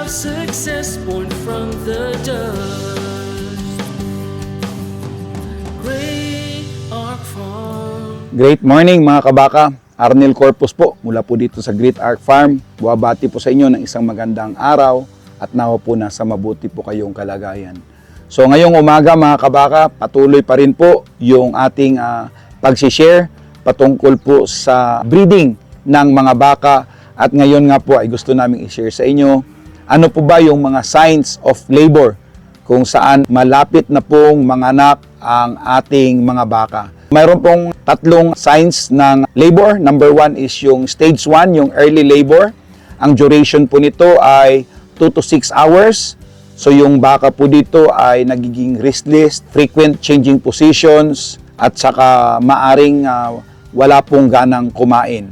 of success born from the dust. Great Ark Farm. Great morning mga kabaka. Arnel Corpus po mula po dito sa Great Ark Farm. Buwabati po sa inyo ng isang magandang araw at nawa po na sa mabuti po kayong kalagayan. So ngayong umaga mga kabaka, patuloy pa rin po yung ating pag-share patungkol po sa breeding ng mga baka. At ngayon nga po ay gusto namin i-share sa inyo ano po ba yung mga signs of labor kung saan malapit na pong manganak ang ating mga baka. Mayroon pong tatlong signs ng labor. Number 1 is yung stage 1, yung early labor. Ang duration po nito ay 2 to 6 hours. So yung baka po dito ay nagiging restless, frequent changing positions, at saka maaring wala pong ganang kumain.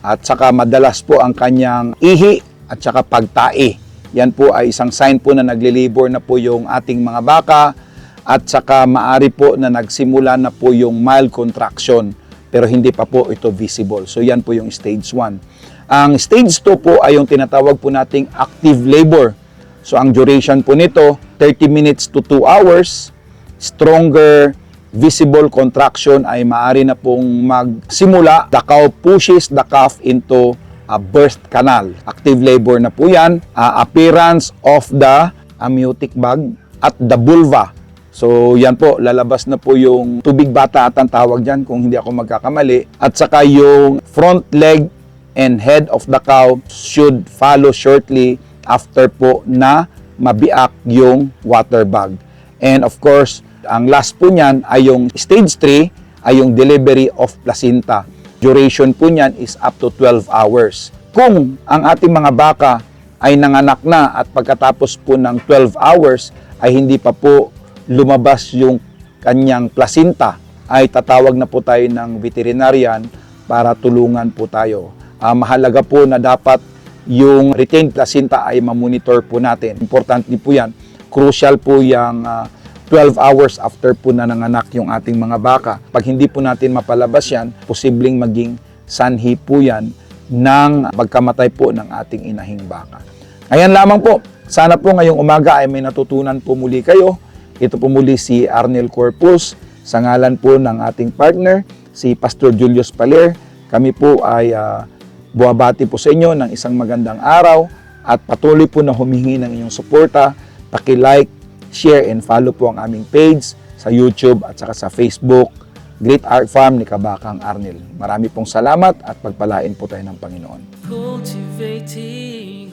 At saka madalas po ang kanyang ihi at saka pagtae. Yan po ay isang sign po na nagle-labor na po yung ating mga baka. At saka maari po na nagsimula na po yung mild contraction pero hindi pa po ito visible. So yan po yung stage 1. Ang stage 2 po ay yung tinatawag po nating active labor. So ang duration po nito 30 minutes to 2 hours. Stronger visible contraction ay maari na pong magsimula. The cow pushes the calf into a birth canal. Active labor na po yan. Appearance of the amniotic bag at the vulva. So yan po, lalabas na po yung tubig bata at ang tawag dyan kung hindi ako magkakamali. At saka yung front leg and head of the cow should follow shortly after po na mabiak yung water bag. And of course, ang last po niyan ay yung stage 3 ay yung delivery of placenta. Duration po niyan is up to 12 hours. Kung ang ating mga baka ay nanganak na at pagkatapos po ng 12 hours ay hindi pa po lumabas yung kanyang placenta, ay tatawag na po tayo ng veterinarian para tulungan po tayo. Mahalaga po na dapat yung retained placenta ay mamonitor po natin. Importante po yan. Crucial po yung 12 hours after po na nanganak yung ating mga baka. Pag hindi po natin mapalabas yan, posibleng maging sanhi po yan ng pagkamatay po ng ating inahing baka. Ayan lamang po. Sana po ngayong umaga ay may natutunan po muli kayo. Ito po muli si Arnel Corpus sa ngalan po ng ating partner, si Pastor Julius Paler. Kami po ay buwabati po sa inyo ng isang magandang araw at patuloy po na humingi ng inyong suporta. Paki-like, share and follow po ang aming page sa YouTube at saka sa Facebook, Great Ark Farm ni Kabakang Arnel. Marami pong salamat at pagpalain po tayo ng Panginoon. Cultivating